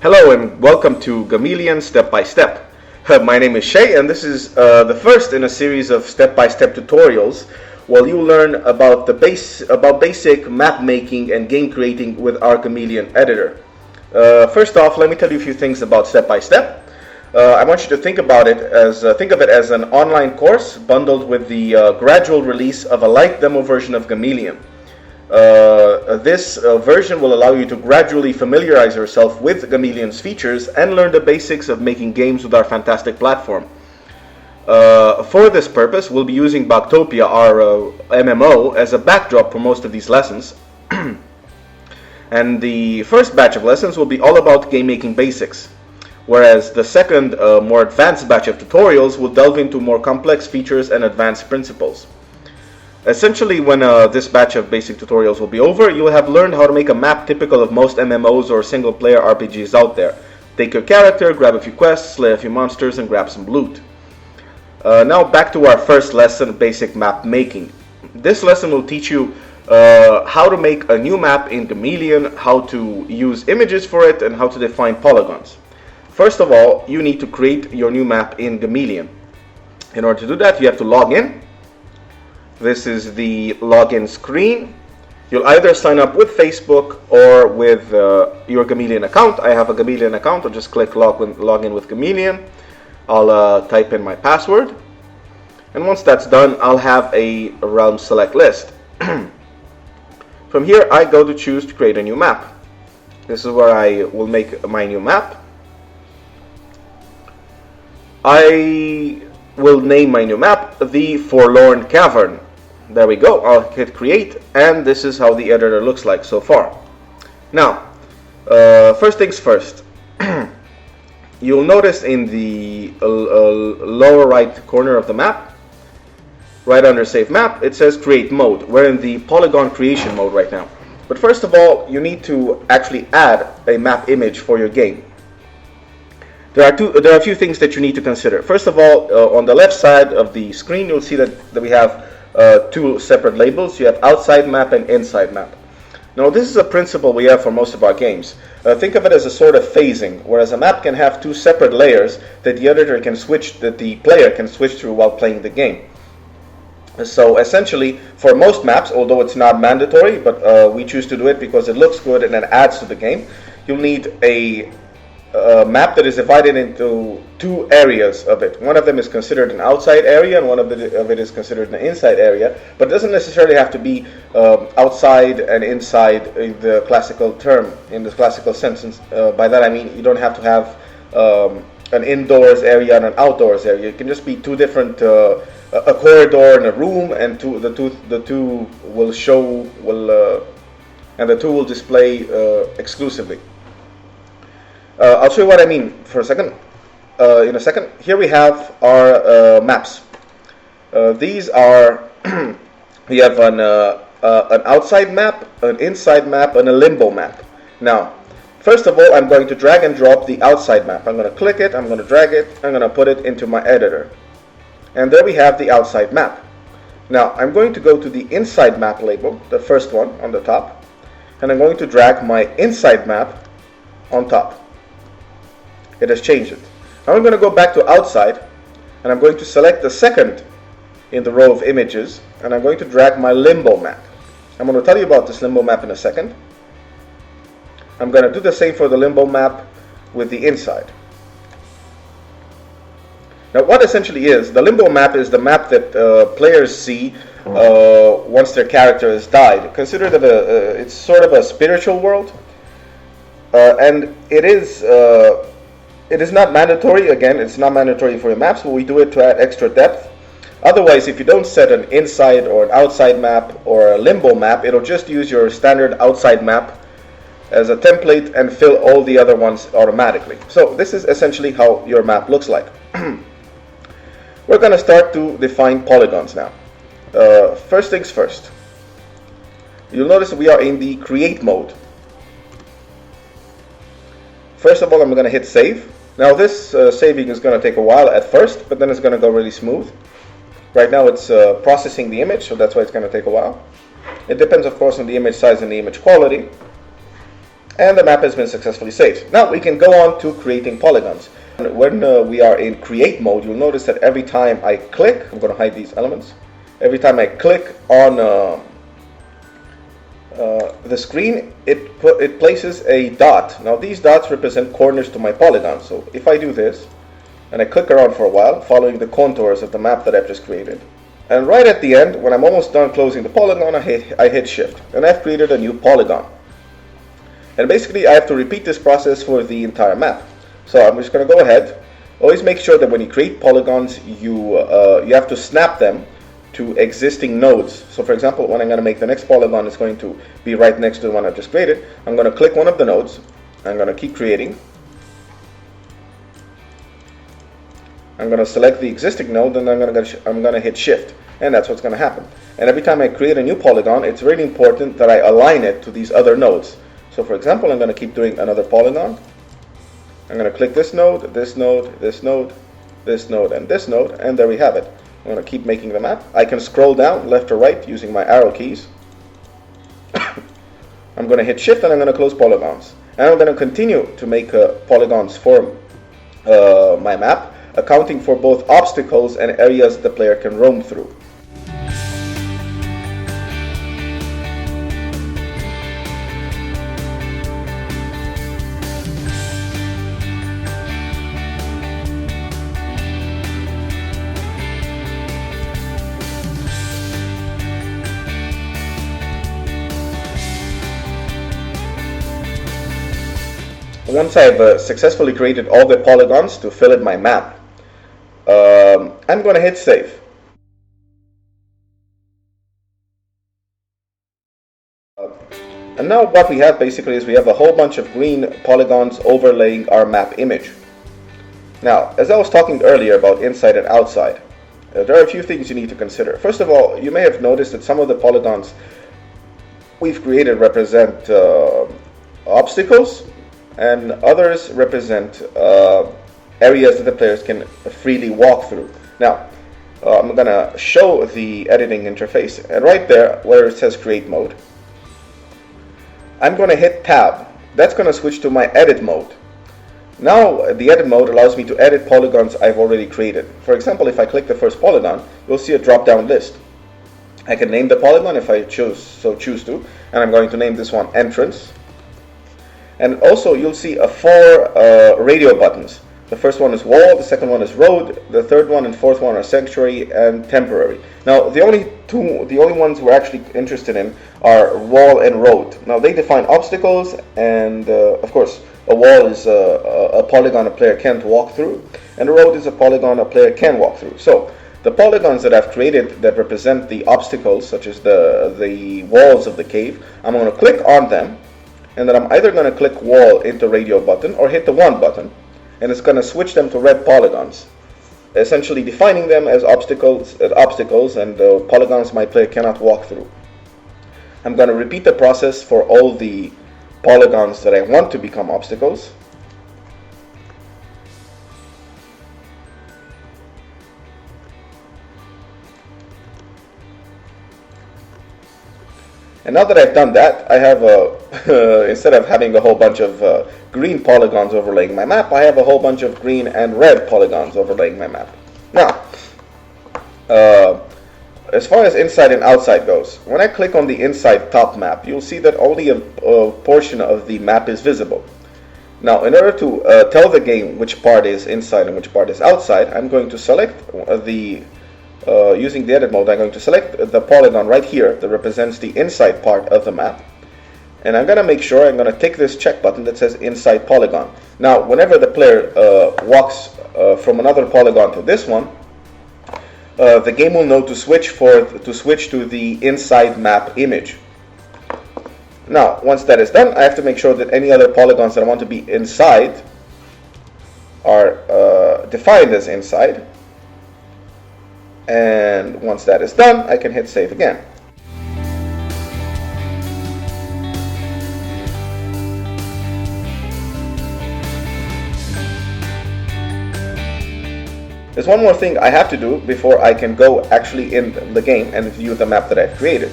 Hello and welcome to Gameleon Step by Step. My name is Shay and this is the first in a series of step-by-step tutorials where you learn about basic map making and game creating with our Gameleon editor. First off, let me tell you a few things about Step by Step. I want you to think of it as an online course bundled with the gradual release of a light demo version of Gameleon. This version will allow you to gradually familiarize yourself with Gameleon's features and learn the basics of making games with our fantastic platform. For this purpose, we'll be using Bugtopia, our MMO, as a backdrop for most of these lessons. And the first batch of lessons will be all about game making basics, whereas the second, more advanced batch of tutorials will delve into more complex features and advanced principles. Essentially, when this batch of basic tutorials will be over, you will have learned how to make a map typical of most MMOs or single-player RPGs out there. Take your character, grab a few quests, slay a few monsters, and grab some loot. Now back to our first lesson, basic map making. This lesson will teach you how to make a new map in Gameleon, how to use images for it, and how to define polygons. First of all, you need to create your new map in Gameleon. In order to do that, you have to log in. This is the login screen. You'll either sign up with Facebook or with your Gameleon account. I have a Gameleon account. I'll just click login with Gameleon. I'll type in my password. And once that's done, I'll have a realm select list. From here, I go to choose to create a new map. This is where I will make my new map. I will name my new map The Forlorn Cavern. There we go. I'll hit create, and this is how the editor looks like so far. Now, first things first. You'll notice in the lower right corner of the map, right under Save Map, it says Create Mode. We're in the polygon creation mode right now. But first of all, you need to actually add a map image for your game. There are a few things that you need to consider. First of all, on the left side of the screen, you'll see that we have two separate labels. You have outside map and inside map. Now, this is a principle we have for most of our games. Think of it as a sort of phasing, whereas a map can have two separate layers that the player can switch through while playing the game. So essentially, for most maps, although it's not mandatory, but we choose to do it because it looks good and it adds to the game, you'll need a map that is divided into two areas of it. One of them is considered an outside area and one of it is considered an inside area, but it doesn't necessarily have to be outside and inside in the classical term, in the classical sense. By that I mean you don't have to have an indoors area and an outdoors area. It can just be two different, a corridor and a room, and the two will display exclusively. I'll show you what I mean in a second. Here we have our maps. These are we have an outside map, an inside map, and a limbo map. Now, first of all, I'm going to drag and drop the outside map. I'm going to click it, I'm going to drag it, I'm going to put it into my editor. And there we have the outside map. Now, I'm going to go to the inside map label, the first one on the top, and I'm going to drag my inside map on top. It has changed it. Now I'm going to go back to outside, and I'm going to select the second in the row of images, and I'm going to drag my limbo map. I'm going to tell you about this limbo map in a second. I'm going to do the same for the limbo map with the inside. Now what essentially is, the limbo map is the map that players see once their character has died. Consider that it's sort of a spiritual world, and it is not mandatory. Again, it's not mandatory for your maps, but we do it to add extra depth. Otherwise, if you don't set an inside or an outside map or a limbo map, it'll just use your standard outside map as a template and fill all the other ones automatically. So this is essentially how your map looks like. We're going to start to define polygons now. First things first. You'll notice we are in the create mode. First of all, I'm going to hit save. Now this saving is going to take a while at first, but then it's going to go really smooth. Right now it's processing the image, so that's why it's going to take a while. It depends, of course, on the image size and the image quality. And the map has been successfully saved. Now we can go on to creating polygons. When we are in create mode, you'll notice that every time I click, I'm going to hide these elements. Every time I click on the screen, it places a dot. Now these dots represent corners to my polygon. So if I do this, and I click around for a while, following the contours of the map that I've just created, and right at the end, when I'm almost done closing the polygon, I hit shift, and I've created a new polygon. And basically I have to repeat this process for the entire map. So I'm just going to go ahead. Always make sure that when you create polygons, you have to snap them to existing nodes. So for example, when I'm going to make the next polygon, it's going to be right next to the one I've just created. I'm going to click one of the nodes. I'm going to keep creating. I'm going to select the existing node, and I'm going to hit shift, and that's what's going to happen. And every time I create a new polygon, it's really important that I align it to these other nodes. So for example, I'm going to keep doing another polygon. I'm going to click this node, this node, this node, this node, and this node, and there we have it. I'm going to keep making the map. I can scroll down left or right using my arrow keys. I'm going to hit shift, and I'm going to close polygons. And I'm going to continue to make polygons for my map, accounting for both obstacles and areas the player can roam through. Once I've successfully created all the polygons to fill in my map, I'm going to hit save. And now what we have basically is we have a whole bunch of green polygons overlaying our map image. Now, as I was talking earlier about inside and outside, there are a few things you need to consider. First of all, you may have noticed that some of the polygons we've created represent obstacles, and others represent areas that the players can freely walk through. Now, I'm going to show the editing interface, and right there where it says create mode, I'm going to hit tab. That's going to switch to my edit mode. Now the edit mode allows me to edit polygons I've already created. For example, if I click the first polygon, you'll see a drop down list. I can name the polygon if I choose to, and I'm going to name this one entrance. And also you'll see 4 radio buttons. The first one is wall, the second one is road, the third one and fourth one are sanctuary and temporary. Now the only ones we're actually interested in are wall and road. Now they define obstacles, and of course a wall is a polygon a player can't walk through, and a road is a polygon a player can walk through. So the polygons that I've created that represent the obstacles, such as the walls of the cave, I'm going to click on them, and then I'm either going to click wall into radio button or hit the 1 button, and it's going to switch them to red polygons, essentially defining them as obstacles and polygons my player cannot walk through. I'm going to repeat the process for all the polygons that I want to become obstacles. And now that I've done that, I have instead of having a whole bunch of green polygons overlaying my map, I have a whole bunch of green and red polygons overlaying my map. Now, as far as inside and outside goes, when I click on the inside top map, you'll see that only a portion of the map is visible. Now, in order to tell the game which part is inside and which part is outside, I'm going to select using the edit mode, I'm going to select the polygon right here that represents the inside part of the map, and I'm going to make sure I'm going to tick this check button that says inside polygon. Now whenever the player walks from another polygon to this one, the game will know to switch to the inside map image. Now once that is done, I have to make sure that any other polygons that I want to be inside are defined as inside. And once that is done, I can hit save again. There's one more thing I have to do before I can go actually in the game and view the map that I've created.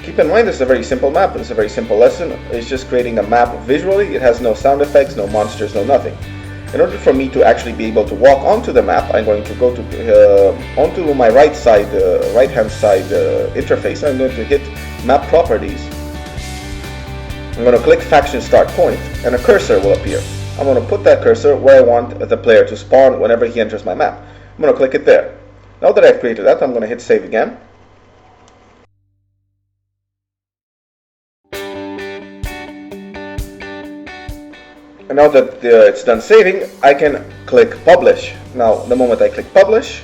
Keep in mind this is a very simple map, it's a very simple lesson. It's just creating a map visually. It has no sound effects, no monsters, no nothing. In order for me to actually be able to walk onto the map, I'm going to go to onto my right hand side interface. I'm going to hit Map Properties. I'm going to click Faction Start Point, and a cursor will appear. I'm going to put that cursor where I want the player to spawn whenever he enters my map. I'm going to click it there. Now that I've created that, I'm going to hit Save again. And now that it's done saving, I can click Publish. Now, the moment I click Publish,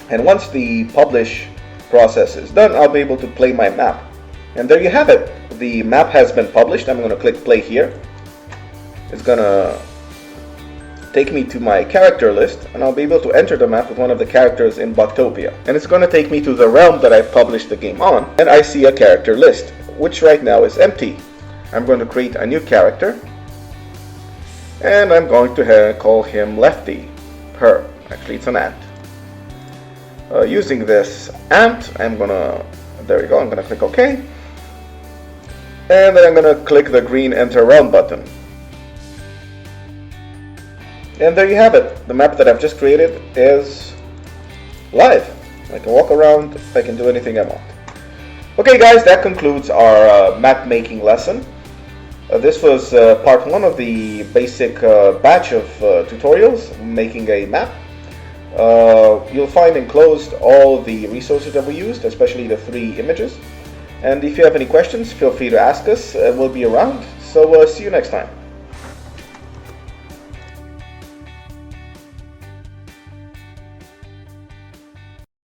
and once the Publish process is done, I'll be able to play my map. And there you have it. The map has been published. I'm going to click Play here. It's going to take me to my character list, and I'll be able to enter the map with one of the characters in Bugtopia. And it's going to take me to the realm that I've published the game on, and I see a character list, which right now is empty. I'm going to create a new character, and I'm going to call him Lefty. Her. Actually, it's an ant. Using this ant, there we go, I'm going to click OK. And then I'm going to click the green Enter Realm button. And there you have it. The map that I've just created is live. I can walk around, I can do anything I want. Okay guys, that concludes our map making lesson. This was part 1 of the basic batch of tutorials making a map. You'll find enclosed all the resources that we used, especially the 3 images. And if you have any questions, feel free to ask us. We'll be around. So see you next time.